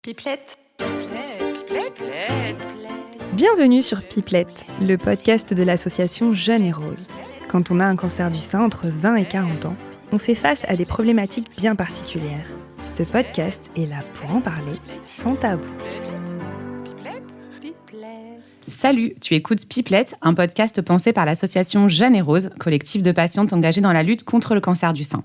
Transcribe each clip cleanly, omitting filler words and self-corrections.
Pipelette. Pipelette. Pipelette. Bienvenue sur Pipelette, le podcast de l'association Jeune et Rose. Quand on a un cancer du sein entre 20 et 40 ans, on fait face à des problématiques bien particulières. Ce podcast est là pour en parler sans tabou. Salut, tu écoutes Pipelette, un podcast pensé par l'association Jeune et Rose, collectif de patientes engagées dans la lutte contre le cancer du sein.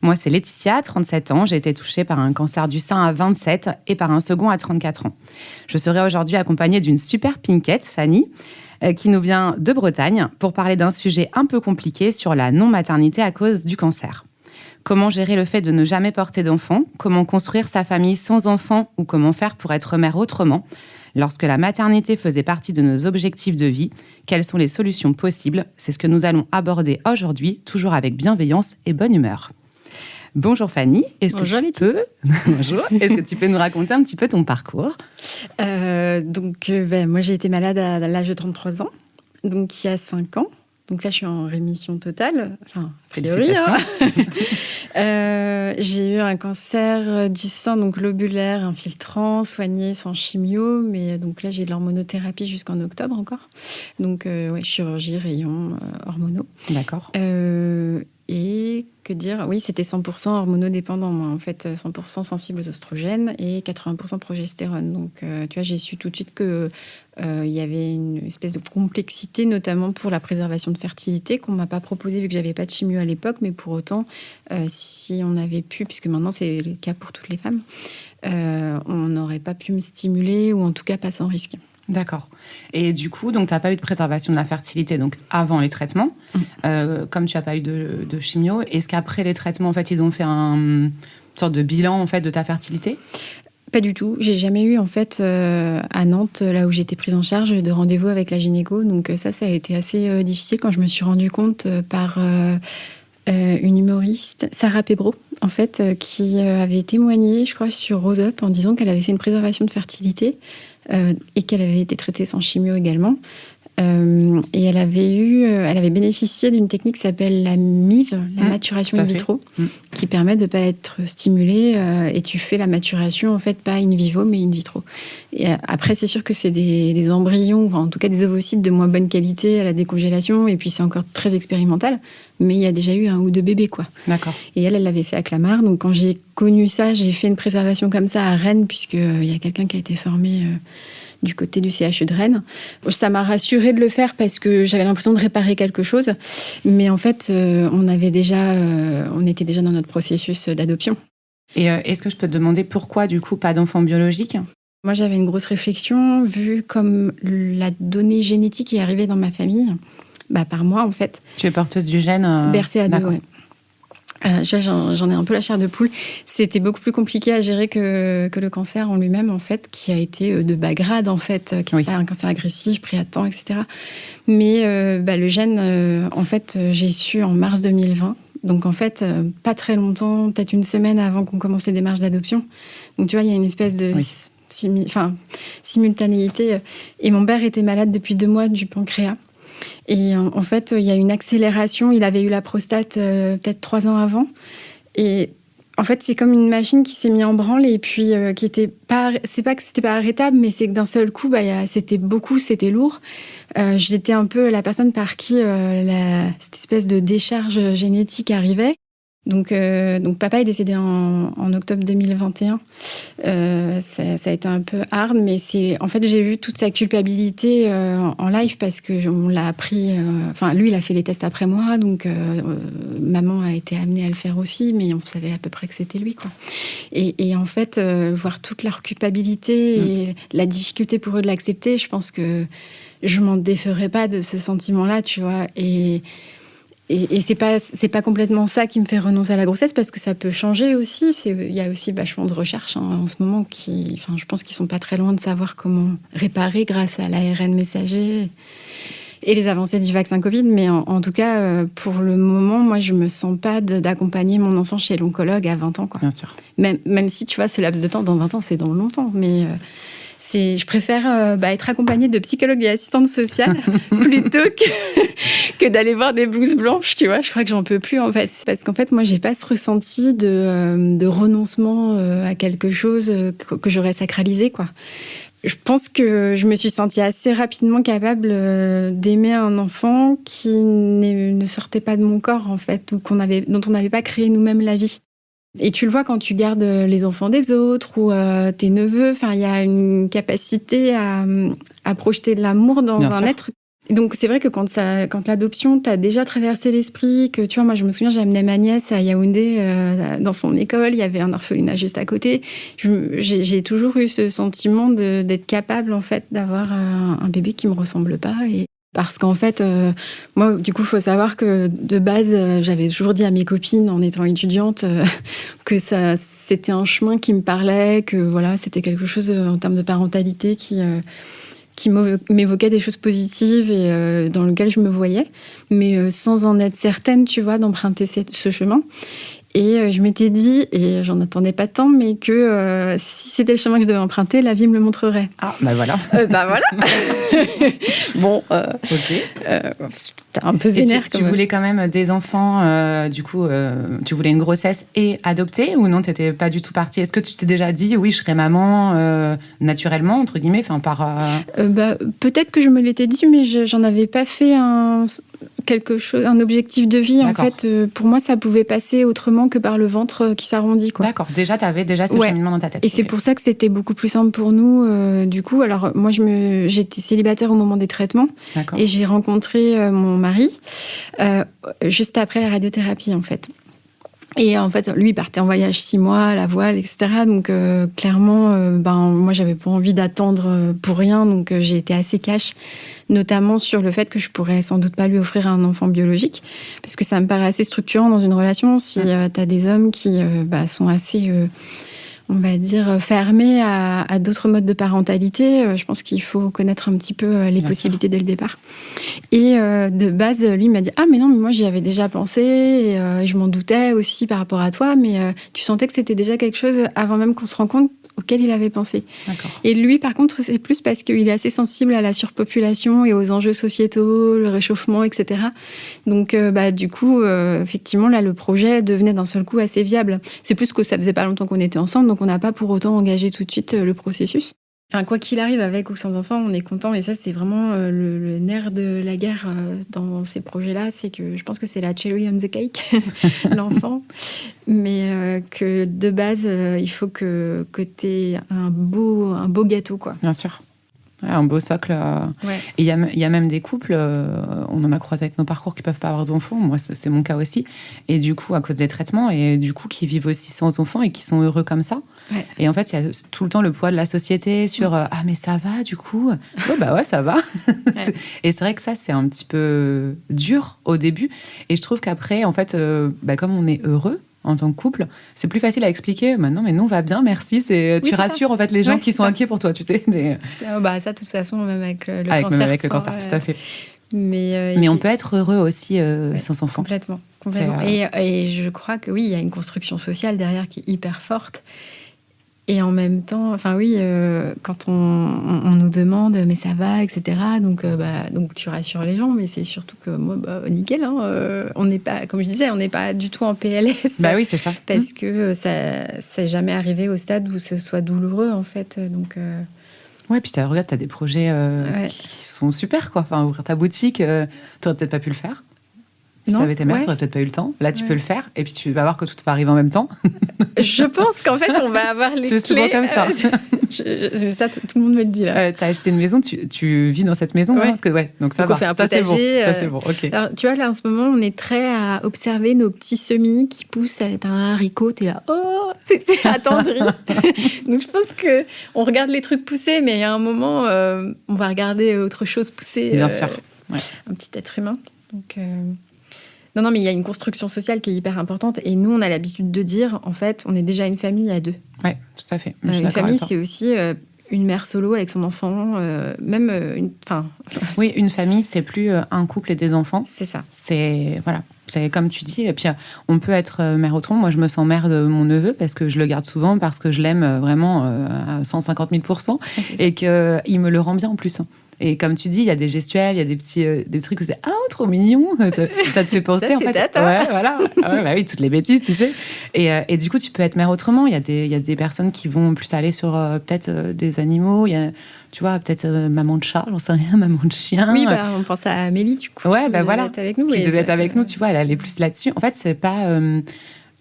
Moi, c'est Laetitia, 37 ans, j'ai été touchée par un cancer du sein à 27 et par un second à 34 ans. Je serai aujourd'hui accompagnée d'une super pinkette, Fanny, qui nous vient de Bretagne, pour parler d'un sujet un peu compliqué sur la non-maternité à cause du cancer. Comment gérer le fait de ne jamais porter d'enfant ? Comment construire sa famille sans enfant ? Ou comment faire pour être mère autrement ? Lorsque la maternité faisait partie de nos objectifs de vie, quelles sont les solutions possibles ? C'est ce que nous allons aborder aujourd'hui, toujours avec bienveillance et bonne humeur. Bonjour Fanny, Bonjour, Bonjour. Est-ce que tu peux nous raconter un petit peu ton parcours ? Moi j'ai été malade à l'âge de 33 ans, donc il y a 5 ans. Donc là, je suis en rémission totale. Enfin, a priori, j'ai eu un cancer du sein, donc lobulaire, infiltrant, soigné sans chimio. Mais donc là, j'ai de l'hormonothérapie jusqu'en octobre encore. Donc, chirurgie, rayons, hormonaux. D'accord. Et que dire ? Oui, c'était 100% hormonodépendant, moi, en fait, 100% sensible aux oestrogènes et 80% progestérone. Donc, tu vois, j'ai su tout de suite que il y avait une espèce de complexité, notamment pour la préservation de fertilité, qu'on ne m'a pas proposée vu que je n'avais pas de chimio à l'époque. Mais pour autant, si on avait pu, puisque maintenant c'est le cas pour toutes les femmes, on n'aurait pas pu me stimuler, ou en tout cas pas sans risque. D'accord. Et du coup, donc, tu n'as pas eu de préservation de la fertilité donc avant les traitements. Comme tu n'as pas eu de chimio, est-ce qu'après les traitements, en fait, ils ont fait une sorte de bilan en fait, de ta fertilité ? Pas du tout. J'ai jamais eu, en fait, à Nantes, là où j'étais prise en charge, de rendez-vous avec la gynéco. Donc ça a été assez difficile quand je me suis rendu compte par une humoriste, Sarah Pebro, en fait, qui avait témoigné, je crois, sur Rose Up en disant qu'elle avait fait une préservation de fertilité et qu'elle avait été traitée sans chimio également. Et elle avait bénéficié d'une technique qui s'appelle la MIV, la maturation in vitro, qui permet de ne pas être stimulée et tu fais la maturation, en fait, pas in vivo, mais in vitro. Et après, c'est sûr que c'est des embryons, enfin, en tout cas des ovocytes de moins bonne qualité à la décongélation, et puis c'est encore très expérimental, mais il y a déjà eu 1 ou 2 bébés, quoi. D'accord. Et elle l'avait fait à Clamart. Donc quand j'ai connu ça, j'ai fait une préservation comme ça à Rennes, puisqu'il y a quelqu'un qui a été formé du côté du CHU de Rennes. Ça m'a rassurée de le faire parce que j'avais l'impression de réparer quelque chose. Mais en fait, on était déjà dans notre processus d'adoption. Et est-ce que je peux te demander pourquoi, du coup, pas d'enfant biologique ? Moi, j'avais une grosse réflexion, vu comme la donnée génétique est arrivée dans ma famille, par moi, en fait. Tu es porteuse du gène BRCA2, oui. J'en ai un peu la chair de poule. C'était beaucoup plus compliqué à gérer que le cancer en lui-même, en fait, qui a été de bas grade, en fait, qui n'est pas un cancer agressif, pris à temps, etc. Mais le gène, en fait, j'ai su en mars 2020. Donc, en fait, pas très longtemps, peut-être une semaine avant qu'on commence les démarches d'adoption. Donc, tu vois, il y a une espèce de simultanéité. Et mon père était malade depuis 2 mois du pancréas. Et en fait, il y a une accélération. Il avait eu la prostate peut-être 3 ans avant. Et en fait, c'est comme une machine qui s'est mise en branle et puis qui était pas... C'est pas que c'était pas arrêtable, mais c'est que d'un seul coup, c'était lourd. J'étais un peu la personne par qui cette espèce de décharge génétique arrivait. Donc papa est décédé en octobre 2021. Ça a été un peu hard, mais en fait, j'ai vu toute sa culpabilité en live parce que on l'a appris. Lui, il a fait les tests après moi, donc maman a été amenée à le faire aussi, mais on savait à peu près que c'était lui, quoi. Et en fait, voir toute leur culpabilité et la difficulté pour eux de l'accepter, je pense que je m'en déferais pas de ce sentiment-là, tu vois. Et c'est pas complètement ça qui me fait renoncer à la grossesse, parce que ça peut changer aussi. Il y a aussi vachement de recherches en ce moment je pense qu'ils sont pas très loin de savoir comment réparer grâce à l'ARN messager et les avancées du vaccin Covid. Mais en tout cas, pour le moment, moi, je me sens pas d'accompagner mon enfant chez l'oncologue à 20 ans, quoi. Bien sûr. Même si, tu vois, ce laps de temps, dans 20 ans, c'est dans longtemps. Mais Je préfère être accompagnée de psychologues et assistantes sociales plutôt que d'aller voir des blouses blanches, tu vois. Je crois que j'en peux plus, en fait. Parce qu'en fait, moi, j'ai pas ce ressenti de renoncement à quelque chose que j'aurais sacralisé, quoi. Je pense que je me suis sentie assez rapidement capable d'aimer un enfant qui ne sortait pas de mon corps, en fait, ou dont on n'avait pas créé nous-mêmes la vie. Et tu le vois quand tu gardes les enfants des autres ou tes neveux. Enfin, il y a une capacité à projeter de l'amour dans un être. Et donc, c'est vrai que quand l'adoption t'a déjà traversé l'esprit, que tu vois, moi, je me souviens, j'amenais ma nièce à Yaoundé dans son école, il y avait un orphelinat juste à côté. J'ai toujours eu ce sentiment d'être capable, en fait, d'avoir un bébé qui me ressemble pas. Parce qu'en fait, moi, du coup, il faut savoir que de base, j'avais toujours dit à mes copines, en étant étudiante, que c'était un chemin qui me parlait, que voilà, c'était quelque chose en termes de parentalité qui m'évoquait des choses positives et dans lequel je me voyais, mais sans en être certaine, tu vois, d'emprunter ce chemin. Et je m'étais dit, et j'en attendais pas tant, mais que si c'était le chemin que je devais emprunter, la vie me le montrerait. Ah, bah voilà. Voilà. Bon, ok. T'es un peu vénère. Tu voulais quand même des enfants, du coup, tu voulais une grossesse et adopter, ou non, t'étais pas du tout partie? Est-ce que tu t'es déjà dit, oui, je serais maman naturellement, entre guillemets, enfin par... Peut-être que je me l'étais dit, mais j'en avais pas fait un objectif de vie. D'accord. En fait, pour moi, ça pouvait passer autrement que par le ventre qui s'arrondit, quoi. D'accord, déjà, tu avais ce cheminement dans ta tête. Et c'est pour ça que c'était beaucoup plus simple pour nous, du coup. Alors, moi, j'étais célibataire au moment des traitements. D'accord. Et j'ai rencontré mon mari juste après la radiothérapie, en fait. Et en fait, lui, il partait en voyage 6 mois, à la voile, etc. Donc, clairement, moi, j'avais pas envie d'attendre pour rien. Donc, j'ai été assez cash, notamment sur le fait que je pourrais sans doute pas lui offrir un enfant biologique. Parce que ça me paraît assez structurant dans une relation si t'as des hommes qui sont assez... on va dire, fermés à d'autres modes de parentalité. Je pense qu'il faut connaître un petit peu les possibilités dès le départ. Et de base, lui m'a dit « Ah, mais non, mais moi, j'y avais déjà pensé. Et je m'en doutais aussi par rapport à toi. Mais tu sentais que c'était déjà quelque chose avant même qu'on se rencontre auquel il avait pensé. » Et lui, par contre, c'est plus parce qu'il est assez sensible à la surpopulation et aux enjeux sociétaux, le réchauffement, etc. Donc, du coup, effectivement, là, le projet devenait d'un seul coup assez viable. C'est plus que ça faisait pas longtemps qu'on était ensemble, donc on n'a pas pour autant engagé tout de suite le processus. Enfin, quoi qu'il arrive, avec ou sans enfant, on est content. Et ça, c'est vraiment le nerf de la guerre dans ces projets-là. C'est que je pense que c'est la cherry on the cake, l'enfant. Mais que de base, il faut que tu aies un beau gâteau, quoi. Bien sûr. Ouais, un beau socle. Ouais. Et il y a même des couples, on en a croisé avec nos parcours, qui ne peuvent pas avoir d'enfants. Moi, c'est mon cas aussi. Et du coup, à cause des traitements, et du coup, qui vivent aussi sans enfants et qui sont heureux comme ça. Ouais. Et en fait, il y a tout le temps le poids de la société sur ah, mais ça va, du coup. Ouais, ça va. Ouais. Et c'est vrai que ça, c'est un petit peu dur au début. Et je trouve qu'après, en fait, comme on est heureux en tant que couple, c'est plus facile à expliquer. Maintenant, mais non, va bien, merci. Tu rassures en fait les gens qui sont inquiets pour toi, tu sais. Ça, de toute façon, même avec le cancer. Même avec le cancer, tout à fait. Mais on peut être heureux aussi sans enfant. Complètement. Et je crois que oui, il y a une construction sociale derrière qui est hyper forte. Et en même temps, quand on nous demande mais ça va, etc. Donc tu rassures les gens, mais c'est surtout que moi, nickel. On n'est pas, comme je disais, on n'est pas du tout en PLS. Bah oui, c'est ça. Parce que ça n'est jamais arrivé au stade où ce soit douloureux, en fait. Donc. Ouais, puis regarde, tu as des projets qui sont super, quoi. Enfin, ouvrir ta boutique, tu n'aurais peut-être pas pu le faire. Si tu avais tes mères, tu n'aurais peut-être pas eu le temps. Là, tu peux le faire. Et puis, tu vas voir que tout va arriver en même temps. Je pense qu'en fait, on va avoir les clés. C'est souvent comme ça. Ça, tout le monde me le dit, là. Tu as acheté une maison, tu vis dans cette maison. Parce que, donc ça va. On fait un ça, potager. Ça, c'est bon. OK. Alors, tu vois, là, en ce moment, on est très à observer nos petits semis qui poussent avec un haricot. T'es là, oh, c'est attendri. Donc, je pense qu'on regarde les trucs pousser, mais il y a un moment, on va regarder autre chose pousser. Bien sûr. Ouais. Un petit être humain. Donc... Non, mais il y a une construction sociale qui est hyper importante. Et nous, on a l'habitude de dire, en fait, on est déjà une famille à deux. Oui, tout à fait. Une famille, c'est aussi une mère solo avec son enfant, Oui, une famille, c'est plus un couple et des enfants. C'est ça. C'est comme tu dis. Et puis, on peut être mère autrement. Moi, je me sens mère de mon neveu parce que je le garde souvent, parce que je l'aime vraiment à 150 000 % et qu'il me le rend bien en plus. Et comme tu dis, il y a des gestuels, il y a des petits des trucs où c'est trop mignon. Ça te fait penser ça, en c'est fait. tata. Ouais, voilà. Oui, toutes les bêtises, tu sais. Et du coup, tu peux être mère autrement. Il y a des personnes qui vont plus aller sur peut-être des animaux. Il y a, tu vois, peut-être maman de chat, j'en sais rien, maman de chien. Oui, on pense à Amélie du coup. Ouais, qui devait voilà. être avec nous. Qui devait être avec nous, tu vois. Elle allait plus là-dessus. En fait, c'est pas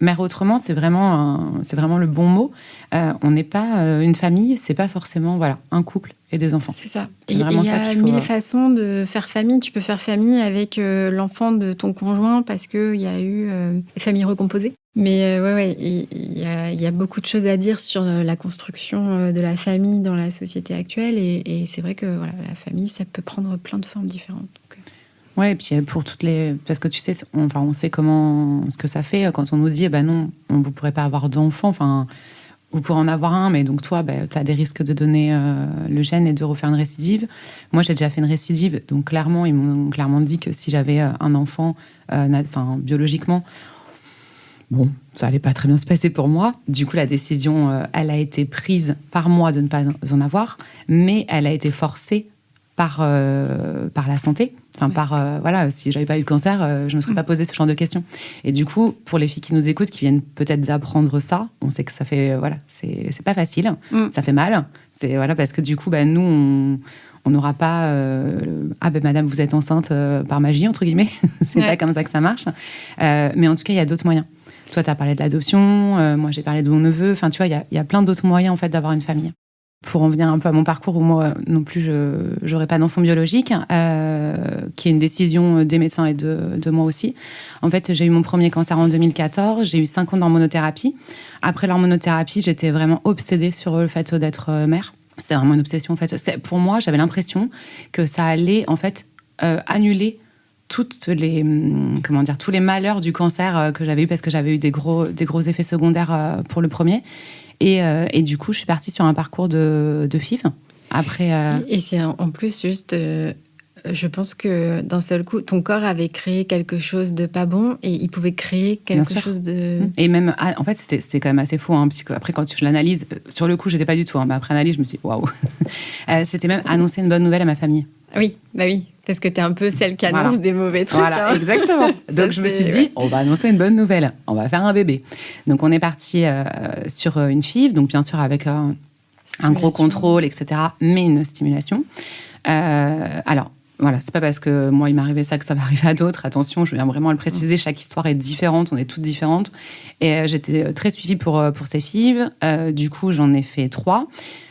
mère autrement, c'est vraiment le bon mot. On n'est pas une famille, c'est pas forcément un couple et des enfants. C'est ça. C'est Et vraiment il y ça a qu'il faut. 1000 façons de faire famille. Tu peux faire famille avec l'enfant de ton conjoint parce qu'il y a eu des familles recomposées. Mais il y a beaucoup de choses à dire sur la construction de la famille dans la société actuelle. Et c'est vrai que la famille, ça peut prendre plein de formes différentes. Donc, Ouais, et puis pour toutes les... Parce que tu sais, on sait ce que ça fait quand on nous dit, non, vous ne pourrez pas avoir d'enfant, vous pourrez en avoir un, mais donc toi, tu as des risques de donner le gène et de refaire une récidive. Moi, j'ai déjà fait une récidive, donc clairement, ils m'ont clairement dit que si j'avais un enfant, biologiquement, ça allait pas très bien se passer pour moi. Du coup, la décision, elle a été prise par moi de ne pas en avoir, mais elle a été forcée par la santé. Si j'avais pas eu de cancer, je me serais pas posé ce genre de questions. Et du coup, pour les filles qui nous écoutent, qui viennent peut-être d'apprendre ça, on sait que ça fait, c'est pas facile, ça fait mal. C'est parce que du coup, nous, on n'aura pas, madame, vous êtes enceinte par magie entre guillemets. C'est pas comme ça que ça marche. Mais en tout cas, il y a d'autres moyens. Toi, tu as parlé de l'adoption, moi j'ai parlé de mon neveu. Enfin, tu vois, il y a plein d'autres moyens en fait d'avoir une famille. Pour en venir un peu à mon parcours, où moi non plus, je n'aurai pas d'enfant biologique, qui est une décision des médecins et de moi aussi. En fait, j'ai eu mon premier cancer en 2014, j'ai eu 5 ans d'hormonothérapie. Après l'hormonothérapie, j'étais vraiment obsédée sur le fait d'être mère. C'était vraiment une obsession, en fait. Pour moi, j'avais l'impression que ça allait, en fait, annuler tous les malheurs du cancer que j'avais eu, parce que j'avais eu des gros effets secondaires pour le premier. Et du coup, je suis partie sur un parcours de FIV. Après, Et c'est en plus juste, je pense que d'un seul coup, ton corps avait créé quelque chose de pas bon et il pouvait créer quelque chose de... Et même, en fait, c'était quand même assez fou. Parce qu'après, quand je l'analyse, sur le coup, j'étais pas du tout. Mais après analyse, je me suis dit, waouh. C'était même annoncer une bonne nouvelle à ma famille. Oui, parce que tu es un peu celle qui annonce des mauvais trucs. Voilà, exactement. Donc, je me suis dit, on va annoncer une bonne nouvelle. On va faire un bébé. Donc, on est parti sur une FIV, donc bien sûr avec un gros contrôle, etc., mais une stimulation. Alors, c'est pas parce que moi, il m'est arrivé ça que ça va arriver à d'autres. Attention, je viens vraiment à le préciser, chaque histoire est différente, on est toutes différentes. Et j'étais très suivie pour ces FIV. Du coup, j'en ai fait 3.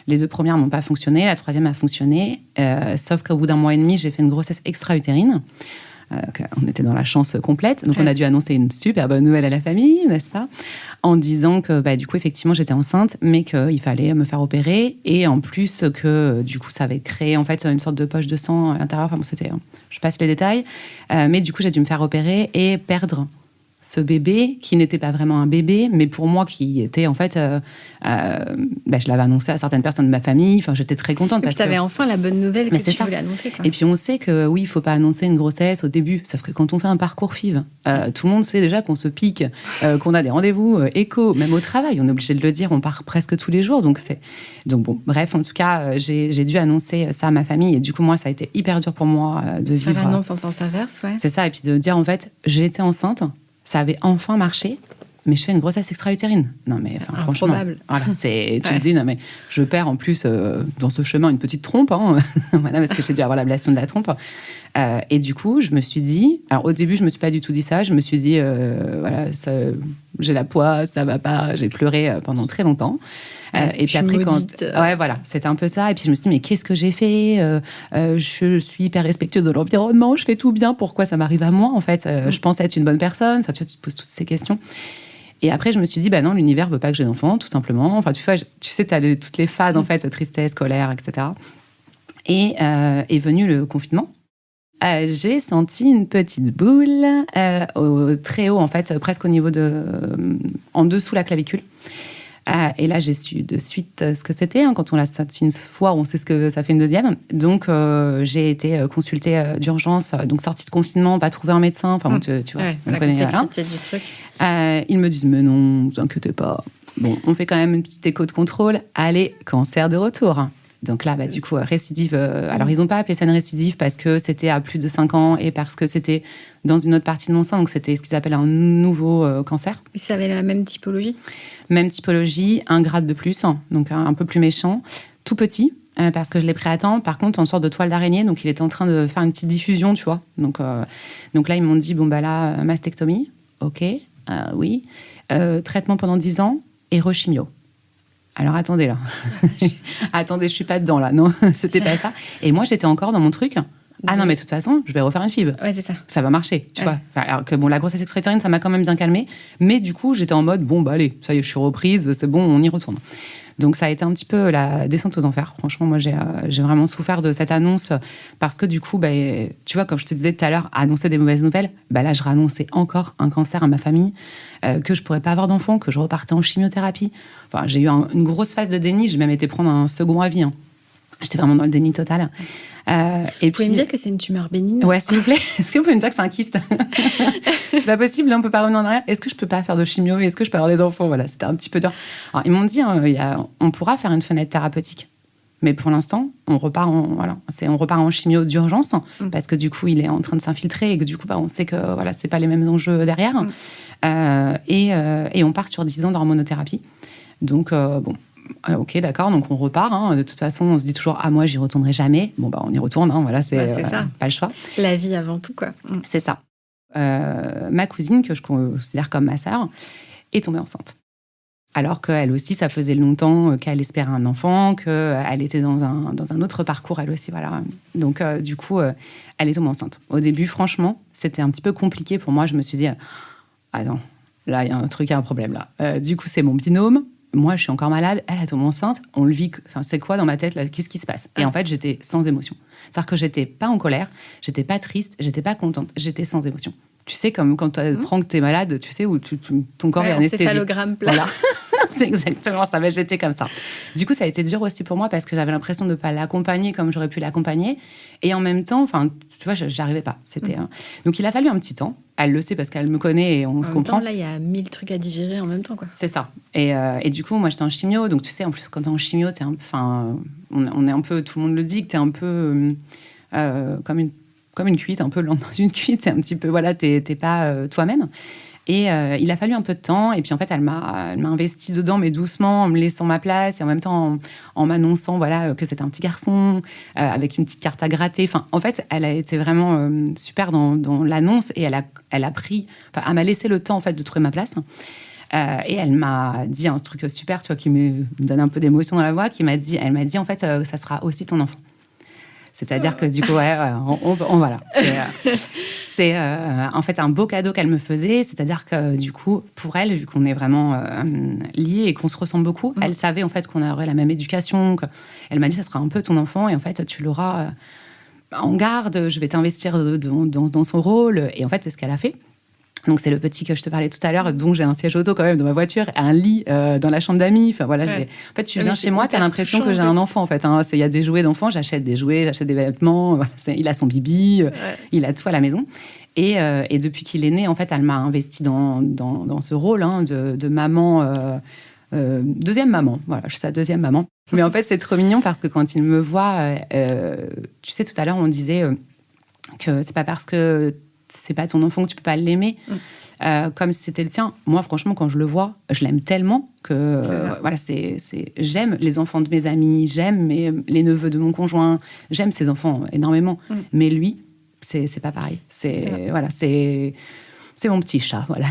Les 2 premières n'ont pas fonctionné, la 3e a fonctionné. Sauf qu'au bout d'1 mois et demi, j'ai fait une grossesse extra-utérine. On était dans la chance complète. Donc, on a dû annoncer une super bonne nouvelle à la famille, n'est-ce pas ? En disant que, du coup, effectivement, j'étais enceinte, mais qu'il fallait me faire opérer. Et en plus, que, du coup, ça avait créé, en fait, une sorte de poche de sang à l'intérieur. Je passe les détails. Mais du coup, j'ai dû me faire opérer et perdre ce bébé, qui n'était pas vraiment un bébé, mais pour moi, qui était, en fait... je l'avais annoncé à certaines personnes de ma famille. Enfin, j'étais très contente. Et puis, tu avais enfin la bonne nouvelle que tu voulais annoncer. Quoi. Et puis, on sait que, oui, il ne faut pas annoncer une grossesse au début. Sauf que quand on fait un parcours FIV, tout le monde sait déjà qu'on se pique, qu'on a des rendez-vous échos, même au travail. On est obligé de le dire, on part presque tous les jours. Donc bon, bref, en tout cas, j'ai dû annoncer ça à ma famille. Et du coup, moi, ça a été hyper dur pour moi de vivre. Faire l'annonce en sens inverse, ouais. C'est ça. Et puis de dire, en fait, j'ai été enceinte. Ça avait enfin marché, mais je fais une grossesse extra-utérine. Non, mais franchement... Improbable. Voilà, tu te dis, non, mais je perds en plus dans ce chemin une petite trompe, parce que j'ai dû avoir l'ablation de la trompe. Et du coup, je me suis dit... Alors, au début, je ne me suis pas du tout dit ça. Je me suis dit, j'ai la poisse, ça ne va pas. J'ai pleuré pendant très longtemps. Et puis après, c'était un peu ça. Et puis je me suis dit, mais qu'est-ce que j'ai fait ? Je suis hyper respectueuse de l'environnement, je fais tout bien, pourquoi ça m'arrive à moi, en fait ? Je pensais être une bonne personne. Enfin, tu te poses toutes ces questions. Et après, je me suis dit, non, l'univers veut pas que j'ai d'enfant, tout simplement. Enfin, tu sais, tu as toutes les phases, en fait, tristesse, colère, etc. Et est venu le confinement. J'ai senti une petite boule très haut, en fait, presque au niveau en dessous la clavicule. Et là, j'ai su de suite ce que c'était. Quand on l'a sorti une fois, on sait ce que ça fait une deuxième. Donc, j'ai été consultée d'urgence, donc sortie de confinement, pas trouver un médecin. Enfin, bon, tu vois, on la connaît, complexité du truc. Ils me disent, mais non, vous inquiétez pas. Bon, on fait quand même une petite écho de contrôle. Allez, cancer de retour. Donc là, du coup, récidive. Alors, ils n'ont pas appelé ça une récidive parce que c'était à plus de 5 ans et parce que c'était dans une autre partie de mon sein. Donc, c'était ce qu'ils appellent un nouveau cancer. Ça avait la même typologie? Même typologie, un grade de plus, donc un peu plus méchant, tout petit, parce que je l'ai pris à temps. Par contre, en sorte de toile d'araignée, donc il était en train de faire une petite diffusion, tu vois. Donc là, ils m'ont dit, mastectomie, ok, oui, traitement pendant 10 ans et rechimio. Alors, attendez, là. Attendez, je suis pas dedans, là. Non, c'était pas ça. Et moi, j'étais encore dans mon truc. Ah non, mais de toute façon, je vais refaire une FIV. Ouais, c'est ça. Ça va marcher, tu vois. Alors que la grossesse extra-utérine, ça m'a quand même bien calmée. Mais du coup, j'étais en mode, allez, ça y est, je suis reprise, c'est bon, on y retourne. Donc, ça a été un petit peu la descente aux enfers. Franchement, moi, j'ai vraiment souffert de cette annonce parce que du coup, tu vois, comme je te disais tout à l'heure, annoncer des mauvaises nouvelles, là, je réannonçais encore un cancer à ma famille, que je pourrais pas avoir d'enfant, que je repartais en chimiothérapie. Enfin, j'ai eu une grosse phase de déni. J'ai même été prendre un second avis. J'étais vraiment dans le déni total. Vous pouvez me dire que c'est une tumeur bénigne? Ouais, s'il vous plaît. Est-ce que vous pouvez me dire que c'est un kyste? C'est pas possible, on ne peut pas revenir en arrière. Est-ce que je peux pas faire de chimio? Est-ce que je peux avoir des enfants? Voilà, c'était un petit peu dur. Alors, ils m'ont dit, on pourra faire une fenêtre thérapeutique. Mais pour l'instant, on repart en chimio d'urgence parce que du coup, il est en train de s'infiltrer et que du coup, on sait que c'est pas les mêmes enjeux derrière. Et on part sur 10 ans d'hormonothérapie. Donc, ok, d'accord, donc on repart. De toute façon, on se dit toujours, moi, j'y retournerai jamais. On y retourne, c'est ça. Pas le choix. La vie avant tout, quoi. C'est ça. Ma cousine, que je considère comme ma sœur, est tombée enceinte. Alors qu'elle aussi, ça faisait longtemps qu'elle espérait un enfant, qu'elle était dans un autre parcours, elle aussi, voilà. Donc, du coup, elle est tombée enceinte. Au début, franchement, c'était un petit peu compliqué pour moi. Je me suis dit, attends, là, il y a un problème, là. Du coup, c'est mon binôme. Moi, je suis encore malade. Elle tombe enceinte. On le vit. Enfin, c'est quoi dans ma tête, là? Qu'est-ce qui se passe? Et en fait, j'étais sans émotion. C'est-à-dire que j'étais pas en colère, j'étais pas triste, j'étais pas contente. J'étais sans émotion. Tu sais, comme quand tu apprends que t'es malade, tu sais, où ton corps est anesthésié. Céphalogramme plat. Voilà. C'est exactement ça. J'étais comme ça. Du coup, ça a été dur aussi pour moi parce que j'avais l'impression de ne pas l'accompagner comme j'aurais pu l'accompagner. Et en même temps, tu vois, j'arrivais pas. Donc, il a fallu un petit temps. Elle le sait parce qu'elle me connaît et on se comprend. Là, il y a 1000 trucs à digérer en même temps, quoi. C'est ça. Et du coup, moi, j'étais en chimio. Donc, tu sais, en plus, quand t'es en chimio, on est un peu, tout le monde le dit, que t'es un peu comme une cuite, un peu le lendemain d'une cuite. C'est un petit peu, t'es pas toi-même. Et il a fallu un peu de temps. Et puis, en fait, elle m'a investi dedans, mais doucement, en me laissant ma place et en même temps en m'annonçant que c'était un petit garçon avec une petite carte à gratter. Enfin, en fait, elle a été vraiment super dans l'annonce et elle m'a laissé le temps, en fait, de trouver ma place. Et elle m'a dit un truc super, tu vois, qui me donne un peu d'émotion dans la voix, elle m'a dit, en fait, ça sera aussi ton enfant. C'est-à-dire que du coup, voilà. C'est en fait un beau cadeau qu'elle me faisait. C'est-à-dire que du coup, pour elle, vu qu'on est vraiment liés et qu'on se ressemble beaucoup, elle savait en fait qu'on aurait la même éducation. Elle m'a dit, ça sera un peu ton enfant et en fait, tu l'auras en garde. Je vais t'investir dans son rôle. Et en fait, c'est ce qu'elle a fait. Donc, c'est le petit que je te parlais tout à l'heure, dont j'ai un siège auto quand même dans ma voiture, un lit dans la chambre d'amis. Enfin, voilà, En fait, tu viens chez moi, tu as l'impression que j'ai un enfant, en fait. Il y a des jouets d'enfants, j'achète des jouets, j'achète des vêtements. Il a son bibi, il a tout à la maison. Et depuis qu'il est né, en fait, elle m'a investi dans ce rôle de maman, deuxième maman. Voilà, je suis sa deuxième maman. Mais en fait, c'est trop mignon parce que quand il me voit, tu sais, tout à l'heure, on disait que c'est pas parce que c'est pas ton enfant que tu peux pas l'aimer comme si c'était le tien. Moi, franchement, quand je le vois, je l'aime tellement que j'aime les enfants de mes amis, j'aime les neveux de mon conjoint, j'aime ses enfants énormément. Mais lui, c'est pas pareil. C'est mon petit chat, voilà.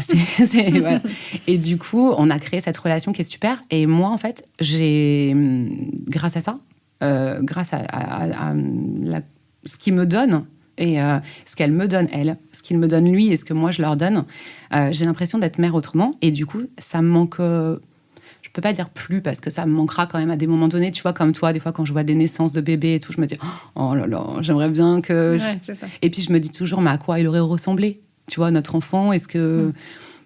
Voilà. Et du coup, on a créé cette relation qui est super. Et moi, en fait, grâce à ça, grâce à ce qu'il me donne. Et ce qu'elle me donne, elle, ce qu'il me donne lui et ce que moi je leur donne, j'ai l'impression d'être mère autrement. Et du coup, ça me manque. Je peux pas dire plus parce que ça me manquera quand même à des moments donnés. Tu vois, comme toi, des fois, quand je vois des naissances de bébés et tout, je me dis oh là là, j'aimerais bien que. C'est ça. Et puis je me dis toujours, mais à quoi il aurait ressemblé? Tu vois, notre enfant, est-ce que.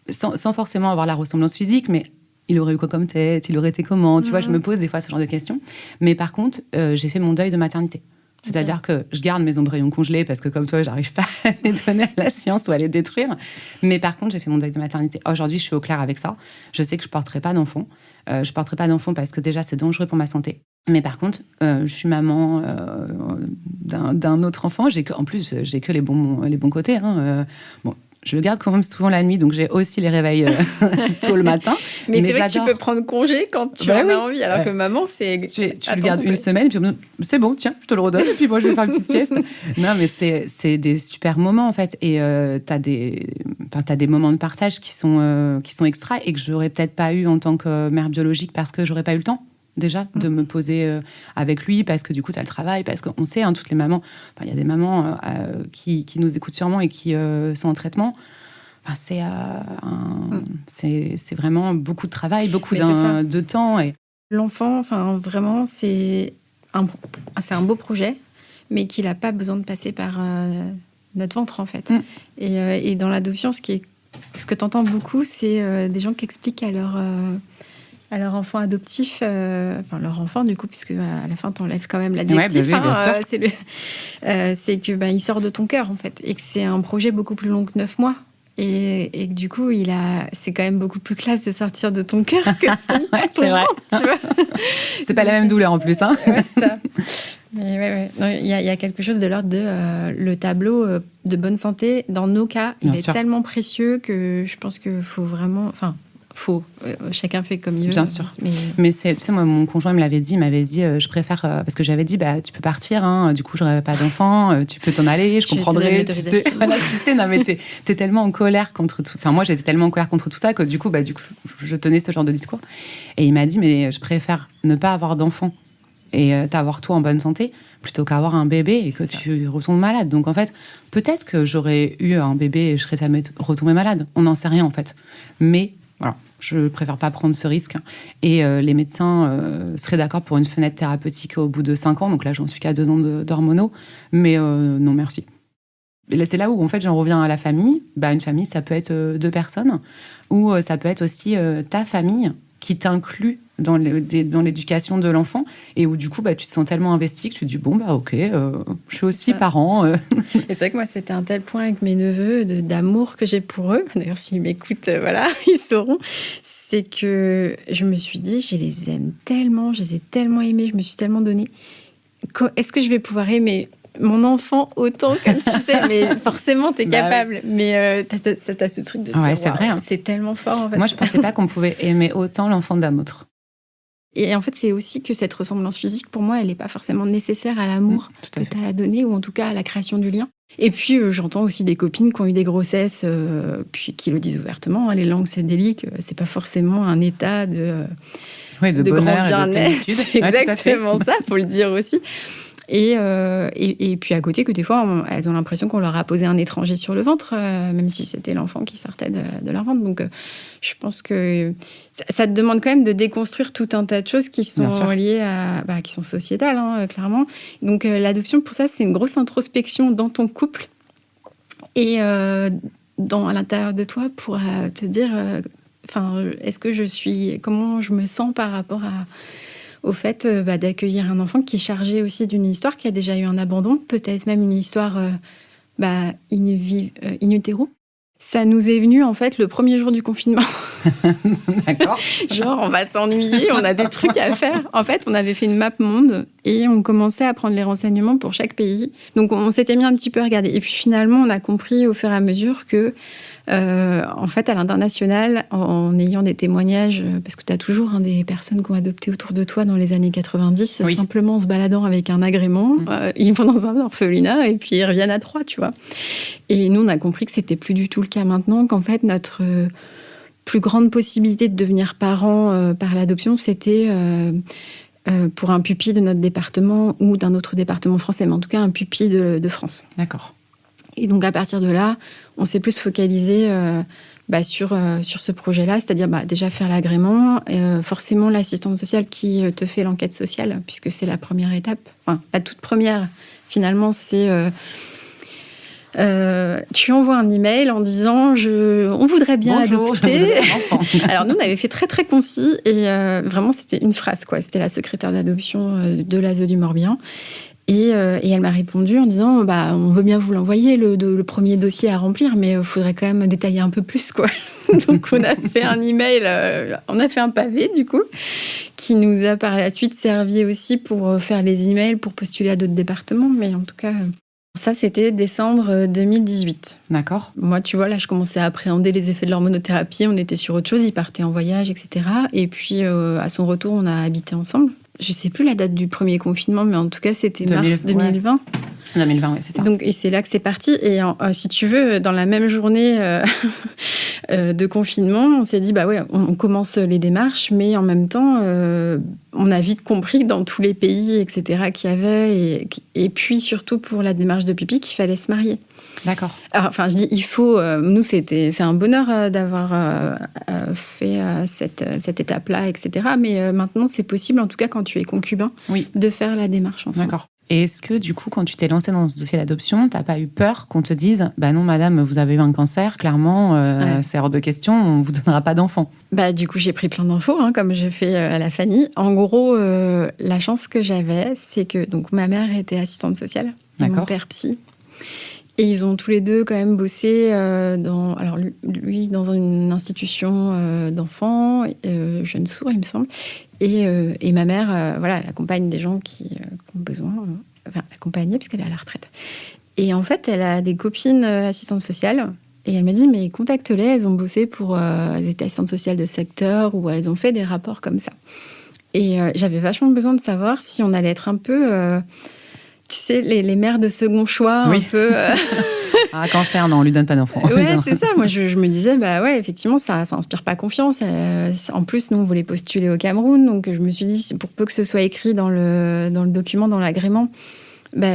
Sans forcément avoir la ressemblance physique, mais il aurait eu quoi comme tête, il aurait été comment, tu vois, je me pose des fois ce genre de questions. Mais par contre, j'ai fait mon deuil de maternité. C'est-à-dire que je garde mes embryons congelés parce que comme toi, j'arrive pas à les donner à la science ou à les détruire. Mais par contre, j'ai fait mon deuil de maternité. Aujourd'hui, je suis au clair avec ça. Je sais que je porterai pas d'enfant. Je porterai pas d'enfant parce que déjà, c'est dangereux pour ma santé. Mais par contre, je suis maman d'un autre enfant. En plus, j'ai que les bons côtés. Bon, je le garde quand même souvent la nuit, donc j'ai aussi les réveils tôt le matin. Mais c'est vrai que tu peux prendre congé quand tu en as envie, alors que maman, c'est... Tu le gardes une semaine, puis c'est bon, tiens, je te le redonne, et puis moi, je vais faire une petite sieste. Non, mais c'est des super moments, en fait. Et t'as des moments de partage qui sont extra et que j'aurais peut-être pas eu en tant que mère biologique parce que j'aurais pas eu le temps. Déjà, de me poser avec lui, parce que du coup, tu as le travail, parce qu'on sait, toutes les mamans, il y a des mamans qui nous écoutent sûrement et qui sont en traitement. C'est vraiment beaucoup de travail, beaucoup de temps. Et... L'enfant, vraiment, c'est un beau projet, mais qu'il n'a pas besoin de passer par notre ventre, en fait. Et dans l'adoption, ce que tu entends beaucoup, c'est des gens qui expliquent à leur enfant adoptif, leur enfant du coup, puisque à la fin t'enlèves quand même l'adjectif, c'est que il sort de ton cœur en fait, et que c'est un projet beaucoup plus long que 9 mois, et que du coup c'est quand même beaucoup plus classe de sortir de ton cœur que de ton ventre, tu vois. C'est pas la même douleur en plus, hein. Ouais, c'est ça. Mais il y a quelque chose de l'ordre de le tableau de bonne santé dans nos cas, il est tellement précieux que je pense que faut vraiment, chacun fait comme il veut. Bien sûr. Mais tu sais, moi, mon conjoint il m'avait dit, je préfère... parce que j'avais dit, tu peux partir, du coup, j'aurais pas d'enfant, tu peux t'en aller, je comprendrai. Tu sais, non, mais t'es tellement en colère contre tout... Enfin, moi, j'étais tellement en colère contre tout ça que du coup, je tenais ce genre de discours. Et il m'a dit, mais je préfère ne pas avoir d'enfant et t'avoir toi en bonne santé plutôt qu'avoir un bébé et que tu retombes malade. Donc, en fait, peut-être que j'aurais eu un bébé et je serais jamais retombée malade. On n'en sait rien, en fait. Mais... Voilà, je préfère pas prendre ce risque. Et les médecins seraient d'accord pour une fenêtre thérapeutique au bout de 5 ans. Donc là, j'en suis qu'à 2 ans d'hormonaux. Mais non, merci. Et là, c'est là où, en fait, j'en reviens à la famille. Une famille, ça peut être 2 personnes. Ou ça peut être aussi ta famille qui t'inclut dans l'éducation de l'enfant. Et où, du coup, tu te sens tellement investi que tu te dis, ok, je suis aussi parent. Et c'est vrai que moi, c'était un tel point avec mes neveux d'amour que j'ai pour eux. D'ailleurs, s'ils m'écoutent, ils sauront. C'est que je me suis dit, je les aime tellement, je les ai tellement aimés, je me suis tellement donnée. Est-ce que je vais pouvoir aimer mon enfant autant que tu sais, mais forcément t'es capable, mais t'as ce truc de dire, c'est vrai, hein. C'est tellement fort en fait. Moi je pensais pas qu'on pouvait aimer autant l'enfant d'un autre. Et en fait c'est aussi que cette ressemblance physique pour moi elle n'est pas forcément nécessaire à l'amour que t'as donné, ou en tout cas à la création du lien. Et puis j'entends aussi des copines qui ont eu des grossesses puis qui le disent ouvertement, les langues sédéliques, c'est pas forcément un état de bonheur grand bien-être. C'est exactement ça, faut le dire aussi. Et puis à côté, que des fois, elles ont l'impression qu'on leur a posé un étranger sur le ventre, même si c'était l'enfant qui sortait de leur ventre. Donc, je pense que ça te demande quand même de déconstruire tout un tas de choses qui sont liées qui sont sociétales, clairement. Donc, l'adoption, pour ça, c'est une grosse introspection dans ton couple et à l'intérieur de toi pour te dire, est-ce que comment je me sens par rapport au fait d'accueillir un enfant qui est chargé aussi d'une histoire, qui a déjà eu un abandon, peut-être même une histoire in utero. Ça nous est venu, en fait, le premier jour du confinement. D'accord. Genre, on va s'ennuyer, on a des trucs à faire. En fait, on avait fait une map monde et on commençait à prendre les renseignements pour chaque pays. Donc, on s'était mis un petit peu à regarder. Et puis, finalement, on a compris au fur et à mesure que en fait, à l'international, en ayant des témoignages, parce que tu as toujours des personnes qui ont adopté autour de toi dans les années 90, simplement en se baladant avec un agrément, ils vont dans un orphelinat et puis ils reviennent à 3, tu vois. Et nous, on a compris que c'était plus du tout le cas maintenant, qu'en fait, notre plus grande possibilité de devenir parent par l'adoption, c'était pour un pupille de notre département ou d'un autre département français, mais en tout cas un pupille de France. D'accord. Et donc, à partir de là, on s'est plus focalisé sur ce projet-là, c'est-à-dire déjà faire l'agrément, forcément l'assistante sociale qui te fait l'enquête sociale, puisque c'est la première étape. Enfin, la toute première, finalement, c'est Tu envoies un email en disant on voudrait bien Bonjour, adopter. je voudrais un enfant. Alors nous, on avait fait très très concis et vraiment c'était une phrase quoi. C'était la secrétaire d'adoption de l'ASE du Morbihan. Et elle m'a répondu en disant on veut bien vous l'envoyer, le premier dossier à remplir, mais il faudrait quand même détailler un peu plus, quoi. Donc on a fait un email, on a fait un pavé, du coup, qui nous a par la suite servi aussi pour faire les emails, pour postuler à d'autres départements. Mais en tout cas, ça, c'était décembre 2018. D'accord. Moi, tu vois, là, je commençais à appréhender les effets de l'hormonothérapie. On était sur autre chose, il partait en voyage, etc. Et puis, à son retour, on a habité ensemble. Je sais plus la date du premier confinement, mais en tout cas, c'était mars 2020. 2020, oui, c'est ça. Donc, et c'est là que c'est parti. Et si tu veux, dans la même journée de confinement, on s'est dit, on commence les démarches, mais en même temps, on a vite compris que dans tous les pays, etc., qu'il y avait, et puis surtout pour la démarche de Pipi, qu'il fallait se marier. D'accord. Alors, enfin, je dis il faut. Nous, c'est un bonheur d'avoir fait cette étape-là, etc. Mais maintenant, c'est possible, en tout cas quand tu es concubin, de faire la démarche ensemble. D'accord. Et est-ce que, du coup, quand tu t'es lancée dans ce dossier d'adoption, t'as pas eu peur qu'on te dise « non, madame, vous avez eu un cancer, clairement, c'est hors de question, on vous donnera pas d'enfant ». Du coup, j'ai pris plein d'infos, comme je fais à la Fanny. En gros, la chance que j'avais, c'est que donc, ma mère était assistante sociale, et mon père psy. Et ils ont tous les deux quand même bossé lui dans une institution d'enfants, jeunes sourds, il me semble. Et ma mère, elle accompagne des gens qui ont besoin, l'accompagner puisqu'elle est à la retraite. Et en fait, elle a des copines assistantes sociales. Et elle m'a dit, mais contacte-les, elles ont bossé elles étaient assistantes sociales de secteur ou elles ont fait des rapports comme ça. Et j'avais vachement besoin de savoir si on allait être un peu... tu sais, les mères de second choix, un peu... Un cancer, non, on lui donne pas d'enfant. Ouais, c'est ça. Moi, je me disais, effectivement, ça inspire pas confiance. En plus, nous, on voulait postuler au Cameroun. Donc, je me suis dit, pour peu que ce soit écrit dans le document, dans l'agrément,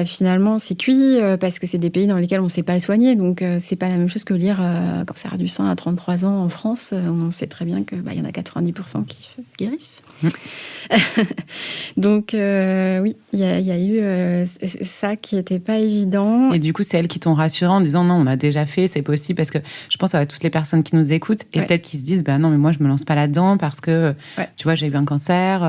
finalement, c'est cuit parce que c'est des pays dans lesquels on ne sait pas le soigner. Donc, c'est pas la même chose que lire cancer du sein à 33 ans en France. On sait très bien qu'il y en a 90% qui se guérissent. Donc, oui, il y a eu ça qui n'était pas évident. Et du coup, c'est elles qui t'ont rassurée en disant non, on a déjà fait, c'est possible. Parce que je pense à toutes les personnes qui nous écoutent et peut-être qui se disent non, mais moi, je me lance pas là-dedans parce que, tu vois, j'ai eu un cancer,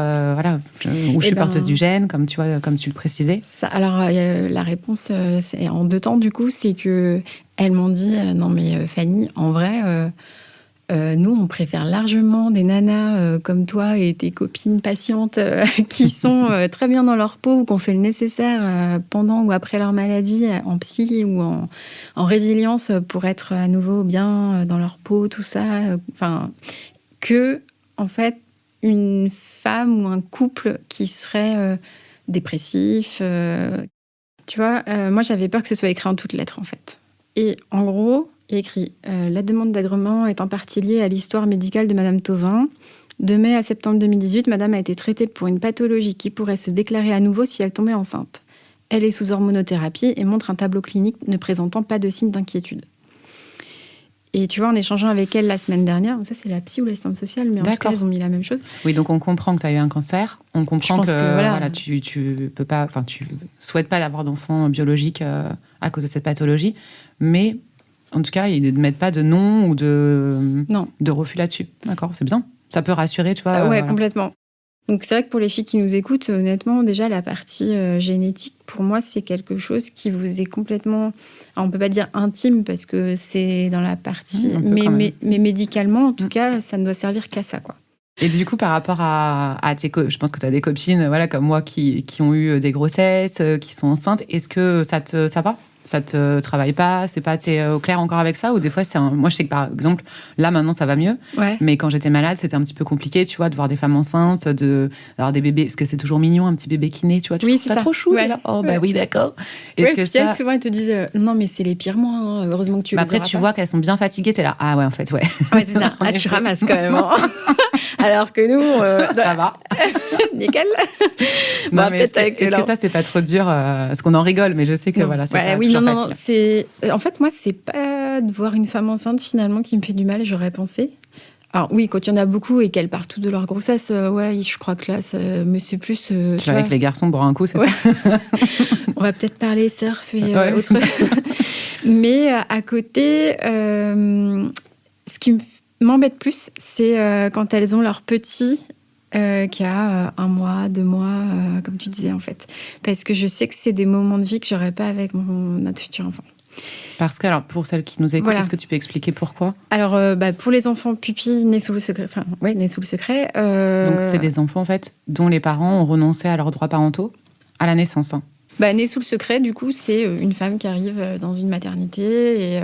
ou je suis porteuse du gène, comme tu le précisais. Alors, la réponse, c'est en 2 temps, du coup, c'est que elles m'ont dit non, mais Fanny, en vrai... nous, on préfère largement des nanas comme toi et tes copines patientes qui sont très bien dans leur peau ou qui ont fait le nécessaire pendant ou après leur maladie en psy ou en résilience pour être à nouveau bien dans leur peau, tout ça. Que, en fait, une femme ou un couple qui serait dépressif... tu vois, moi, j'avais peur que ce soit écrit en toutes lettres, en fait. Et en gros... écrit la demande d'agrément est en partie liée à l'histoire médicale de Madame Thauvin. De mai à septembre 2018, Madame a été traitée pour une pathologie qui pourrait se déclarer à nouveau si elle tombait enceinte. Elle est sous hormonothérapie et montre un tableau clinique ne présentant pas de signes d'inquiétude. Et tu vois, en échangeant avec elle la semaine dernière, ça c'est la psy ou l'assistante sociale, mais en tout cas, ils ont mis la même chose. Oui, donc on comprend que tu as eu un cancer, on comprend que tu peux pas, tu souhaites pas avoir d'enfant biologique à cause de cette pathologie, mais en tout cas, ils ne mettent pas de nom ou de refus là-dessus. D'accord, c'est bien. Ça peut rassurer, tu vois. Complètement. Donc c'est vrai que pour les filles qui nous écoutent, honnêtement, déjà la partie génétique, pour moi, c'est quelque chose qui vous est complètement... Alors, on ne peut pas dire intime parce que c'est dans la partie... mais médicalement, en tout cas, ça ne doit servir qu'à ça, quoi. Et du coup, par rapport à tes... Je pense que tu as des copines comme moi qui ont eu des grossesses, qui sont enceintes. Est-ce que ça va ? Ça te travaille pas, t'es au clair encore avec ça, ou des fois moi je sais que par exemple là maintenant ça va mieux, mais quand j'étais malade c'était un petit peu compliqué, tu vois, de voir des femmes enceintes, d'avoir des bébés, parce que c'est toujours mignon un petit bébé qui naît, tu vois, tu trouves ça trop chou, là. Oui d'accord. Est-ce que ça... souvent ils te disent non mais c'est les pires mois, hein. Heureusement que tu les après auras tu pas. Vois qu'elles sont bien fatiguées, t'es là en fait ouais c'est ça. Tu ramasses quand même hein. Alors que nous ça va nickel. Non, mais est-ce que ça c'est pas trop dur, parce qu'on en rigole, mais je sais que voilà, c'est pas toujours facile. C'est... En fait, moi, c'est pas de voir une femme enceinte, finalement, qui me fait du mal, j'aurais pensé. Alors oui, quand il y en a beaucoup et qu'elles parlent toutes de leur grossesse, je crois que là, mais c'est plus... tu vas avec les garçons boire un coup, c'est ça? On va peut-être parler surf et autres... Mais à côté, ce qui m'embête plus, c'est quand elles ont leur petit qui a 1 mois, 2 mois, comme tu disais en fait. Parce que je sais que c'est des moments de vie que j'aurais pas avec notre futur enfant. Parce que, alors, pour celles qui nous écoutent, Voilà. est-ce que tu peux expliquer pourquoi ? Alors, pour les enfants pupilles nés sous le secret, nés sous le secret. Donc, c'est des enfants, en fait, dont les parents ont renoncé à leurs droits parentaux à la naissance. Hein. Nés sous le secret, du coup, c'est une femme qui arrive dans une maternité et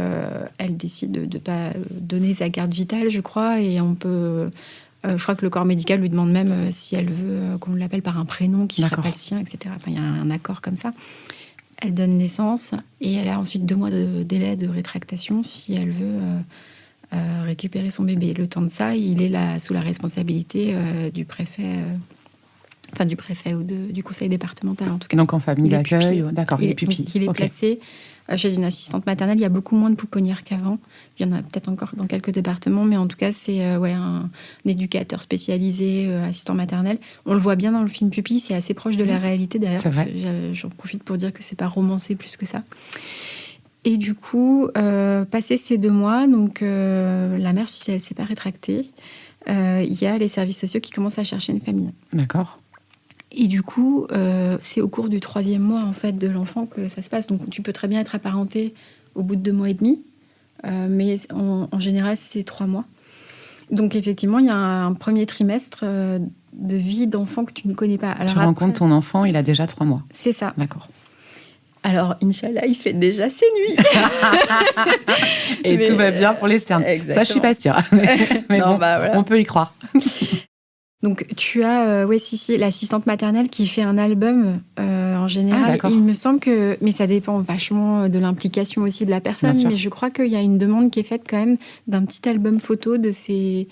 elle décide de ne pas donner sa carte vitale, je crois, et on peut... je crois que le corps médical lui demande même si elle veut qu'on l'appelle par un prénom qui ne sera pas le sien, etc. Enfin, il y a un accord comme ça. Elle donne naissance et elle a ensuite 2 mois de délai de rétractation si elle veut récupérer son bébé. Le temps de ça, il est là sous la responsabilité du préfet, du préfet ou du conseil départemental en tout cas. Donc en famille d'accueil, d'accord, il est pupille. Il est placé chez une assistante maternelle. Il y a beaucoup moins de pouponnières qu'avant. Il y en a peut-être encore dans quelques départements, mais en tout cas, c'est un éducateur spécialisé, assistant maternel. On le voit bien dans le film Pupille, c'est assez proche de la réalité d'ailleurs. J'en profite pour dire que c'est pas romancé plus que ça. Et du coup, passé ces 2 mois, donc la mère, si elle ne s'est pas rétractée, il y a les services sociaux qui commencent à chercher une famille. D'accord. Et du coup, c'est au cours du 3e mois en fait de l'enfant que ça se passe. Donc, tu peux très bien être apparenté au bout de 2 mois et demi, mais en général, c'est 3 mois. Donc, effectivement, il y a un premier trimestre de vie d'enfant que tu ne connais pas. Alors, tu rencontres ton enfant, il a déjà 3 mois. C'est ça. D'accord. Alors, Inch'Allah, il fait déjà ses nuits. Et tout va bien pour les cernes. Exactement. Ça, je suis pas sûre. Mais non, bon, voilà. On peut y croire. Donc, tu as l'assistante maternelle qui fait un album en général. Ah, il me semble que... Mais ça dépend vachement de l'implication aussi de la personne. Mais je crois qu'il y a une demande qui est faite quand même d'un petit album photo de ses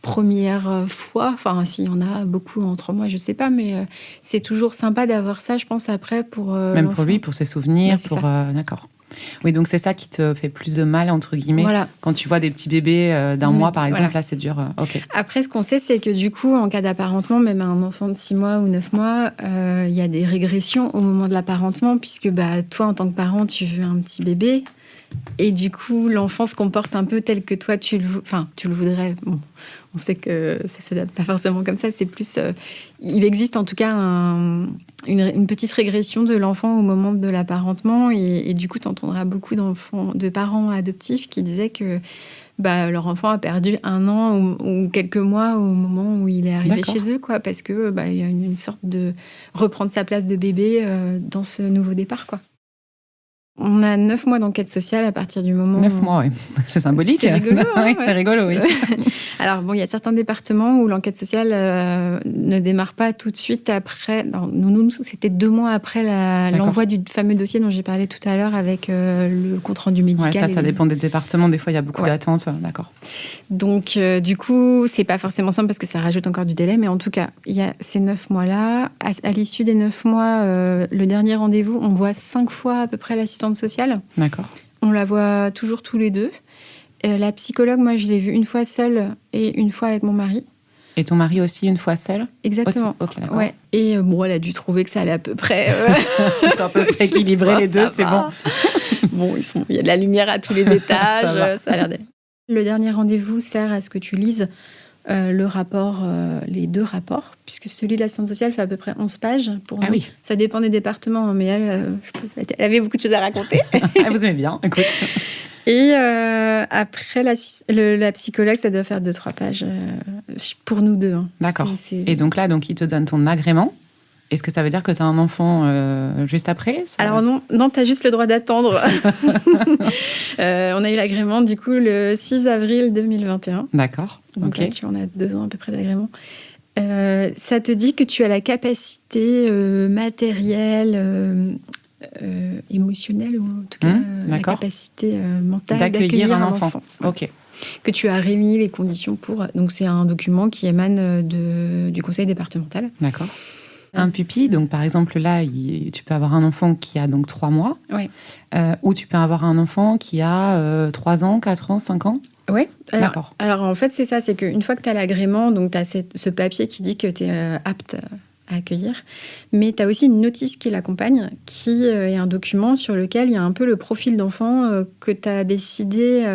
premières fois. Enfin, s'il y en a beaucoup en 3 mois, je sais pas. Mais c'est toujours sympa d'avoir ça, je pense, après pour même l'enfant. pour lui, pour ses souvenirs. D'accord. Oui, donc c'est ça qui te fait plus de mal, entre guillemets. Voilà. Quand tu vois des petits bébés d'un mois, par exemple, là, c'est dur. Okay. Après, ce qu'on sait, c'est que du coup, en cas d'apparentement, même un enfant de 6 mois ou 9 mois, il y a des régressions au moment de l'apparentement, puisque toi, en tant que parent, tu veux un petit bébé. Et du coup, l'enfant se comporte un peu tel que toi, tu le voudrais. Bon, on sait que ça ne s'adapte pas forcément comme ça. C'est plus... il existe en tout cas une petite régression de l'enfant au moment de l'apparentement. Et du coup, tu entendras beaucoup de parents adoptifs qui disaient que leur enfant a perdu 1 an ou quelques mois au moment où il est arrivé chez eux, quoi, parce que il y a une sorte de reprendre sa place de bébé dans ce nouveau départ, quoi. On a 9 mois d'enquête sociale à partir du moment... 9 mois, oui. C'est symbolique. C'est rigolo, hein, oui, c'est rigolo, oui. Alors, il y a certains départements où l'enquête sociale ne démarre pas tout de suite après... Nous, c'était 2 mois après l'envoi du fameux dossier dont j'ai parlé tout à l'heure avec le compte-rendu médical. Ouais, ça dépend des départements. Des fois, il y a beaucoup d'attentes. D'accord. Donc, du coup, c'est pas forcément simple parce que ça rajoute encore du délai. Mais en tout cas, il y a ces 9 mois-là. À l'issue des 9 mois, le dernier rendez-vous, on voit 5 fois à peu près l'assistante sociale. D'accord. On la voit toujours tous les 2. La psychologue, moi, je l'ai vue 1 fois seule et 1 fois avec mon mari. Et ton mari aussi 1 fois seul ? Exactement. Aussi. Ok, d'accord. Ouais. Et elle a dû trouver que ça allait à peu près... Ils sont à peu près équilibrés les deux, c'est bon. Bon, il y a de la lumière à tous les étages, ça a l'air d'être... Le dernier rendez-vous sert à ce que tu lises le rapport, les 2 rapports, puisque celui de l'assistante sociale fait à peu près 11 pages. Pour nous. Oui. Ça dépend des départements, mais elle avait beaucoup de choses à raconter. Vous aimez bien, écoute. Et après, la psychologue, ça doit faire 2-3 pages pour nous 2. Hein. D'accord. Et donc là, il te donne ton agrément. Est-ce que ça veut dire que tu as un enfant juste après ? Alors non, tu as juste le droit d'attendre. On a eu l'agrément, du coup, le 6 avril 2021. D'accord. Donc là, tu en as 2 ans à peu près d'agrément. Ça te dit que tu as la capacité matérielle, émotionnelle, ou en tout cas la capacité mentale d'accueillir un enfant. Ok. Que tu as réuni les conditions pour... Donc c'est un document qui émane du conseil départemental. D'accord. Un pupille, donc par exemple là, tu peux avoir un enfant qui a donc 3 mois, ou tu peux avoir un enfant qui a 3 ans, 4 ans, 5 ans. Oui, d'accord. Alors en fait c'est ça, c'est qu'une fois que tu as l'agrément, donc tu as ce papier qui dit que tu es apte à accueillir. Mais tu as aussi une notice qui l'accompagne, qui est un document sur lequel il y a un peu le profil d'enfant que tu as décidé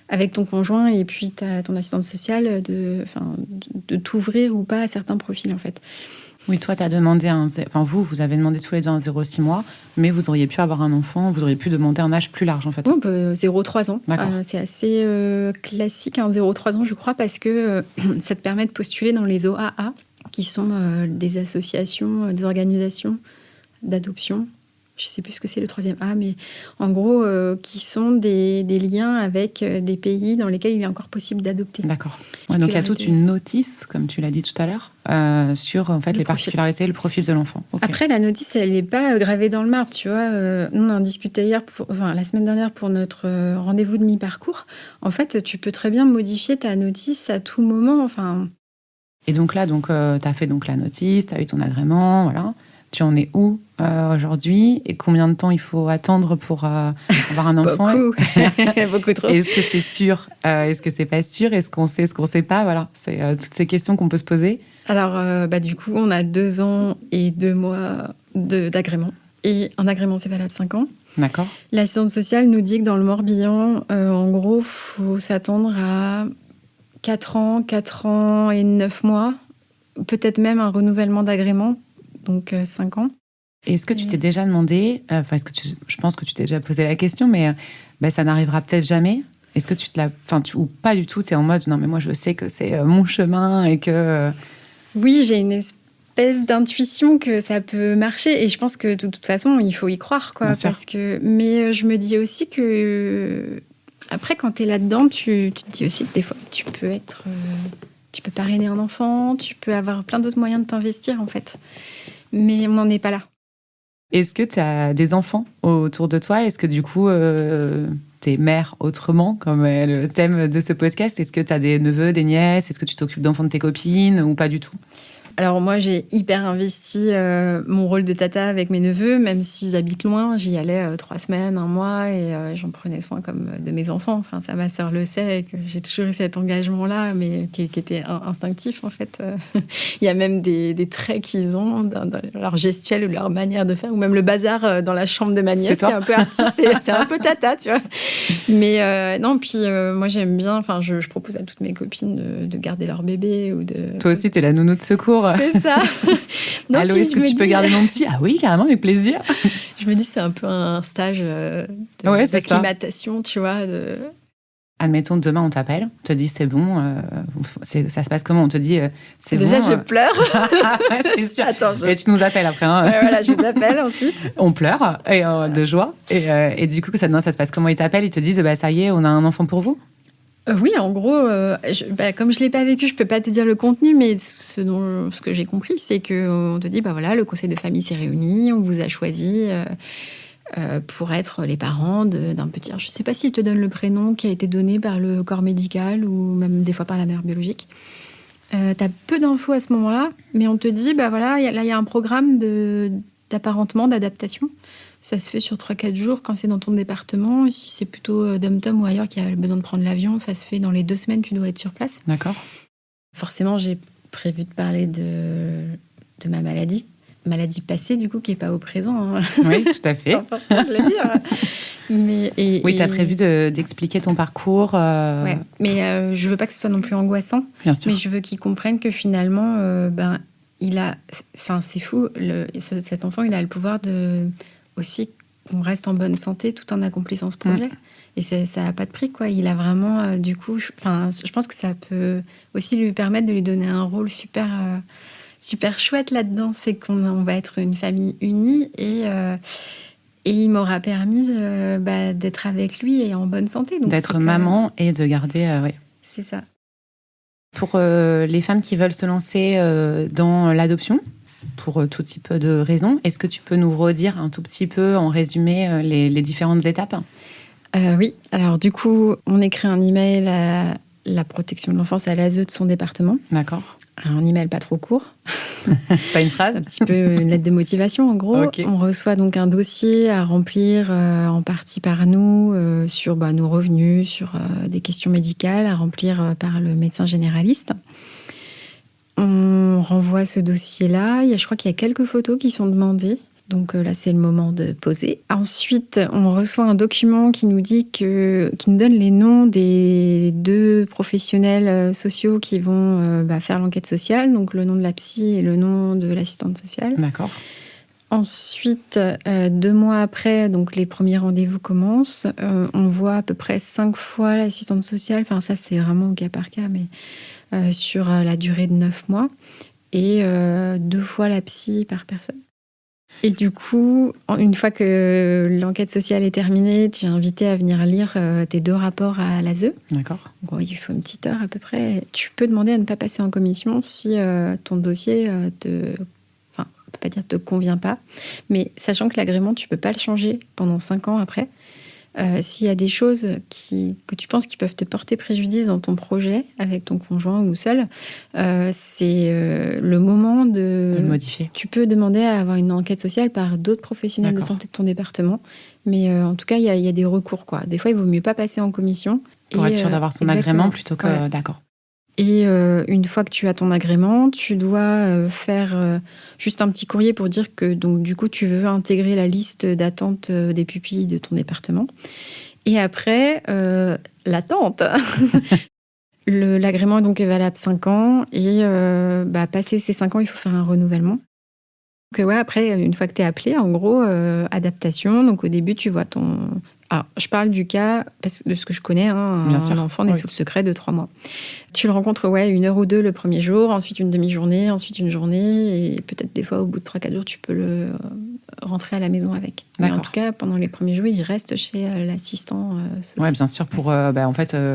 avec ton conjoint et puis ton assistante sociale de t'ouvrir ou pas à certains profils, en fait. Oui, toi, tu as demandé vous avez demandé tous les deux un 0,6 mois, mais vous auriez pu avoir un enfant, vous auriez pu demander un âge plus large, en fait. Oui, on peut 0,3 ans. D'accord. C'est assez classique, 0,3 ans, je crois, parce que ça te permet de postuler dans les OAA, qui sont des associations, des organisations d'adoption. Je ne sais plus ce que c'est le 3e A, mais en gros, qui sont des liens avec des pays dans lesquels il est encore possible d'adopter. D'accord. Ouais, donc il y a toute une notice, comme tu l'as dit tout à l'heure, sur en fait, les particularités et le profil de l'enfant. Okay. Après, la notice, elle n'est pas gravée dans le marbre, tu vois. Nous, on en discutait la semaine dernière pour notre rendez-vous de mi-parcours. En fait, tu peux très bien modifier ta notice à tout moment. Et donc là, tu as fait la notice, tu as eu ton agrément, voilà. Tu en es où aujourd'hui et combien de temps il faut attendre pour avoir un enfant? Beaucoup. Beaucoup trop. Est-ce que c'est sûr? Est-ce que c'est pas sûr? Est-ce qu'on sait? Est-ce qu'on sait pas? Voilà, c'est toutes ces questions qu'on peut se poser. Alors, du coup, on a 2 ans et 2 mois d'agrément. Et un agrément, c'est valable 5 ans. D'accord. L'assistante sociale nous dit que dans le Morbihan, en gros, il faut s'attendre à 4 ans et 9 mois. Peut-être même un renouvellement d'agrément. Donc 5 ans. Et est-ce que tu t'es déjà demandé, je pense que tu t'es déjà posé la question, mais ça n'arrivera peut-être jamais. Est-ce que ou pas du tout, tu es en mode, non mais moi je sais que c'est mon chemin et que... Oui, j'ai une espèce d'intuition que ça peut marcher et je pense que de toute façon, il faut y croire, quoi. Mais je me dis aussi que, après, quand tu es là-dedans, tu te dis aussi que des fois, tu peux parrainer un enfant, tu peux avoir plein d'autres moyens de t'investir, en fait. Mais on n'en est pas là. Est-ce que tu as des enfants autour de toi? Est-ce que du coup, t'es mère autrement, comme est le thème de ce podcast? Est-ce que tu as des neveux, des nièces? Est-ce que tu t'occupes d'enfants de tes copines ou pas du tout? Alors moi, j'ai hyper investi mon rôle de tata avec mes neveux, même s'ils habitent loin. J'y allais 3 semaines, 1 mois, et j'en prenais soin comme de mes enfants. Enfin, ça, ma sœur le sait, que j'ai toujours eu cet engagement-là, mais qui était instinctif, en fait. Il y a même des traits qu'ils ont dans leur gestuelle ou leur manière de faire, ou même le bazar dans la chambre de ma nièce, qui est un peu artisté. C'est un peu tata, tu vois. Mais non, puis moi, j'aime bien, je propose à toutes mes copines de garder leur bébé. Toi aussi, t'es la nounou de secours. C'est ça. Donc, allô, est-ce que tu peux garder mon petit? Ah oui, carrément, avec plaisir. Je me dis, c'est un peu un stage d'acclimatation, tu vois. Admettons, demain, on t'appelle, on te dit, c'est bon, ça se passe comment? On te dit, c'est déjà, bon. Déjà, je pleure. C'est sûr. Attends, Et tu nous appelles après. Hein. Voilà, je vous appelle ensuite. On pleure de joie. Et du coup, ça se passe comment? Ils t'appellent, ils te disent, ça y est, on a un enfant pour vous? Oui, en gros, comme je ne l'ai pas vécu, je ne peux pas te dire le contenu, mais ce que j'ai compris, c'est qu'on te dit, voilà, le conseil de famille s'est réuni, on vous a choisi pour être les parents d'un petit... Je ne sais pas s'il te donne le prénom qui a été donné par le corps médical ou même des fois par la mère biologique. Tu as peu d'infos à ce moment-là, mais on te dit, voilà, il y a un programme d'apparentement, d'adaptation. Ça se fait sur 3-4 jours quand c'est dans ton département. Et si c'est plutôt Dom-Tom ou ailleurs qui a besoin de prendre l'avion, ça se fait dans les 2 semaines, tu dois être sur place. D'accord. Forcément, j'ai prévu de parler de ma maladie. Maladie passée, du coup, qui n'est pas au présent. Hein. Oui, tout à fait. C'est important de le dire. Oui, tu as prévu d'expliquer ton parcours. Ouais, mais je ne veux pas que ce soit non plus angoissant. Bien sûr. Mais je veux qu'ils comprennent que finalement, c'est fou. Cet enfant, il a le pouvoir aussi qu'on reste en bonne santé tout en accomplissant ce projet. Et ça n'a pas de prix, quoi. Il a vraiment, du coup... je pense que ça peut aussi lui permettre de lui donner un rôle super chouette là-dedans. C'est qu'on va être une famille unie et il m'aura permis d'être avec lui et en bonne santé. Donc d'être maman et de garder... oui. C'est ça. Pour les femmes qui veulent se lancer dans l'adoption, pour tout type de raisons, est-ce que tu peux nous redire un tout petit peu, en résumé, les différentes étapes? Oui. Alors, du coup, on écrit un email à la protection de l'enfance, à l'ASE de son département. D'accord. Un email pas trop court. Pas une phrase. Un petit peu une lettre de motivation, en gros. Okay. On reçoit donc un dossier à remplir en partie par nous sur nos revenus, sur des questions médicales à remplir par le médecin généraliste. On on renvoie ce dossier-là. Je crois qu'il y a quelques photos qui sont demandées. Donc là, c'est le moment de poser. Ensuite, on reçoit un document qui nous donne les noms des 2 professionnels sociaux qui vont faire l'enquête sociale. Donc le nom de la psy et le nom de l'assistante sociale. D'accord. Ensuite, 2 mois après, donc les premiers rendez-vous commencent. On voit à peu près 5 fois l'assistante sociale. Enfin, ça, c'est vraiment au cas par cas, mais sur la durée de 9 mois. Et 2 fois la psy par personne. Et du coup, une fois que l'enquête sociale est terminée, tu es invité à venir lire tes 2 rapports à l'ASE. D'accord. Donc, il faut une petite heure à peu près. Tu peux demander à ne pas passer en commission si ton dossier on peut pas dire te convient pas, mais sachant que l'agrément, tu peux pas le changer pendant 5 ans après. S'il y a des choses que tu penses qui peuvent te porter préjudice dans ton projet avec ton conjoint ou seul, c'est le moment de le modifier. Tu peux demander à avoir une enquête sociale par d'autres professionnels de santé de ton département, mais en tout cas, il y a des recours, quoi. Des fois, il vaut mieux pas passer en commission. Pour être sûr d'avoir son agrément plutôt que... Ouais. D'accord. Et une fois que tu as ton agrément, tu dois faire juste un petit courrier pour dire que donc, du coup, tu veux intégrer la liste d'attente des pupilles de ton département. Et après, l'attente. L'agrément donc, est valable 5 ans. Et passé ces 5 ans, il faut faire un renouvellement. Donc, après, une fois que tu es appelé, en gros, adaptation. Donc, au début, tu vois ton... Alors, je parle du cas, de ce que je connais, Bien sûr. Enfant né sous le secret de 3 mois. Tu le rencontres 1 heure ou 2 le premier jour, ensuite une demi-journée, ensuite une journée, et peut-être des fois, au bout de 3-4 jours, tu peux le rentrer à la maison avec. Mais en tout cas, pendant les premiers jours, il reste chez l'assistant social. Oui, bien sûr, pour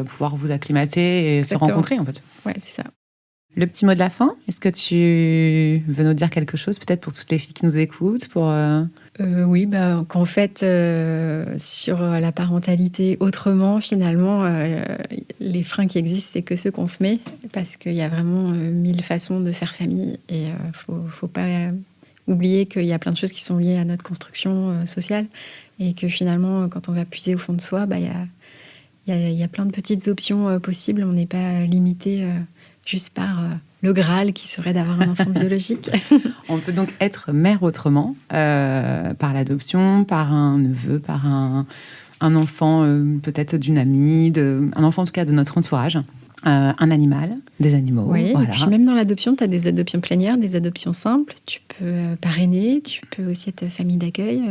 pouvoir vous acclimater et Exactement. se rencontrer, en fait. Oui, c'est ça. Le petit mot de la fin, est-ce que tu veux nous dire quelque chose, peut-être pour toutes les filles qui nous écoutent Oui, qu'en fait, sur la parentalité autrement, finalement, les freins qui existent, c'est que ceux qu'on se met, parce qu'il y a vraiment 1000 façons de faire famille, et faut pas oublier qu'il y a plein de choses qui sont liées à notre construction sociale, et que finalement, quand on va puiser au fond de soi, il y a plein de petites options possibles. On n'est pas limité juste par le Graal qui serait d'avoir un enfant biologique. On peut donc être mère autrement, par l'adoption, par un neveu, par un enfant peut-être d'une amie, un enfant en tout cas de notre entourage, un animal, des animaux. Oui, voilà. Et puis même dans l'adoption, tu as des adoptions plénières, des adoptions simples. Tu peux parrainer, tu peux aussi être famille d'accueil.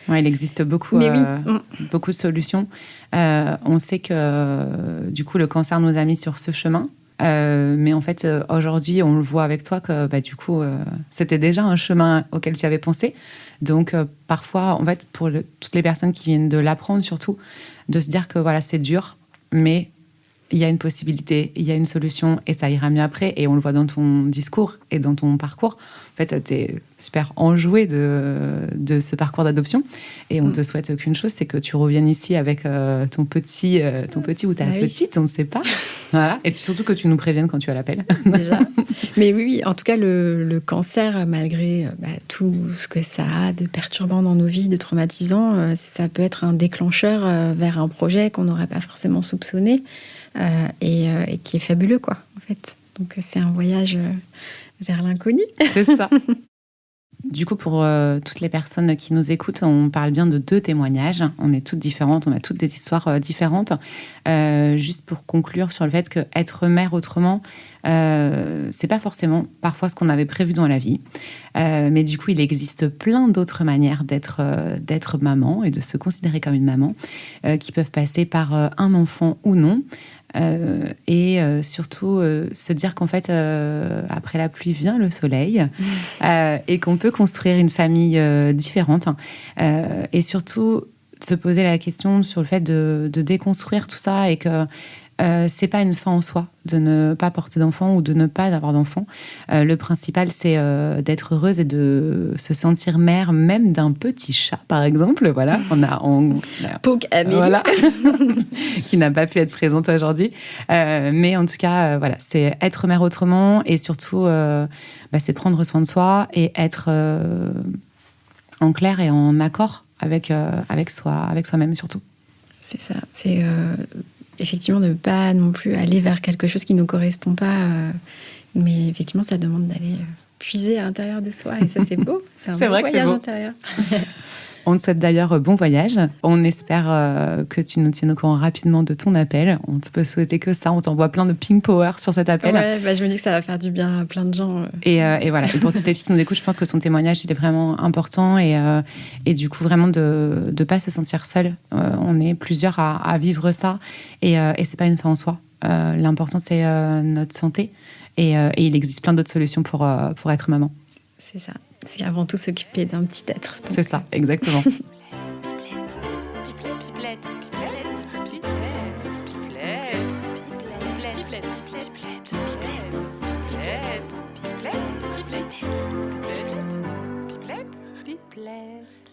Il existe beaucoup, beaucoup de solutions. On sait que du coup, le cancer nous a mis sur ce chemin. Mais en fait, aujourd'hui, on le voit avec toi que du coup, c'était déjà un chemin auquel tu avais pensé. Donc, parfois, en fait, pour toutes les personnes qui viennent de l'apprendre, surtout, de se dire que voilà, c'est dur, mais il y a une possibilité, il y a une solution et ça ira mieux après. Et on le voit dans ton discours et dans ton parcours. En fait, tu es super enjoué de ce parcours d'adoption. Et on te souhaite qu'une chose, c'est que tu reviennes ici avec ton petit ou ta petite, on ne sait pas. Voilà. Et surtout que tu nous préviennes quand tu as l'appel. Déjà. Mais oui, en tout cas, le cancer, malgré tout ce que ça a de perturbant dans nos vies, de traumatisant, ça peut être un déclencheur vers un projet qu'on n'aurait pas forcément soupçonné. Et qui est fabuleux, quoi, en fait. Donc, c'est un voyage vers l'inconnu. C'est ça. Du coup, pour toutes les personnes qui nous écoutent, on parle bien de 2 témoignages. On est toutes différentes, on a toutes des histoires différentes. Juste pour conclure sur le fait qu'être mère autrement, c'est pas forcément parfois ce qu'on avait prévu dans la vie. Mais du coup, il existe plein d'autres manières d'être maman et de se considérer comme une maman qui peuvent passer par un enfant ou non. Et surtout se dire qu'en fait après la pluie vient le soleil et qu'on peut construire une famille différente et surtout se poser la question sur le fait de déconstruire tout ça et que c'est pas une fin en soi de ne pas porter d'enfant ou de ne pas avoir d'enfant. Le principal, c'est d'être heureuse et de se sentir mère, même d'un petit chat, par exemple. Voilà, on a Poke Amélie, voilà, qui n'a pas pu être présente aujourd'hui. Mais en tout cas, voilà, c'est être mère autrement et surtout, c'est prendre soin de soi et être en clair et en accord avec soi-même surtout. C'est ça. C'est effectivement de ne pas non plus aller vers quelque chose qui ne nous correspond pas Mais effectivement, ça demande d'aller puiser à l'intérieur de soi. Et ça, c'est beau. C'est un C'est beau vrai que c'est voyage beau. intérieur. On te souhaite d'ailleurs bon voyage. On espère que tu nous tiennes au courant rapidement de ton appel. On te peut souhaiter que ça. On t'envoie plein de ping power sur cet appel. Ouais, je me dis que ça va faire du bien à plein de gens. Et voilà. Et pour toutes les filles qui nous écoutent, je pense que son témoignage, il est vraiment important. Et du coup, vraiment de ne pas se sentir seule. On est plusieurs à vivre ça. Et c'est pas une fin en soi. L'important, c'est notre santé. Et il existe plein d'autres solutions pour être maman. C'est ça. C'est avant tout s'occuper d'un petit être. Donc, C'est ça, exactement. Pipelette, pipelette, pipelette, pipelette, pipelette.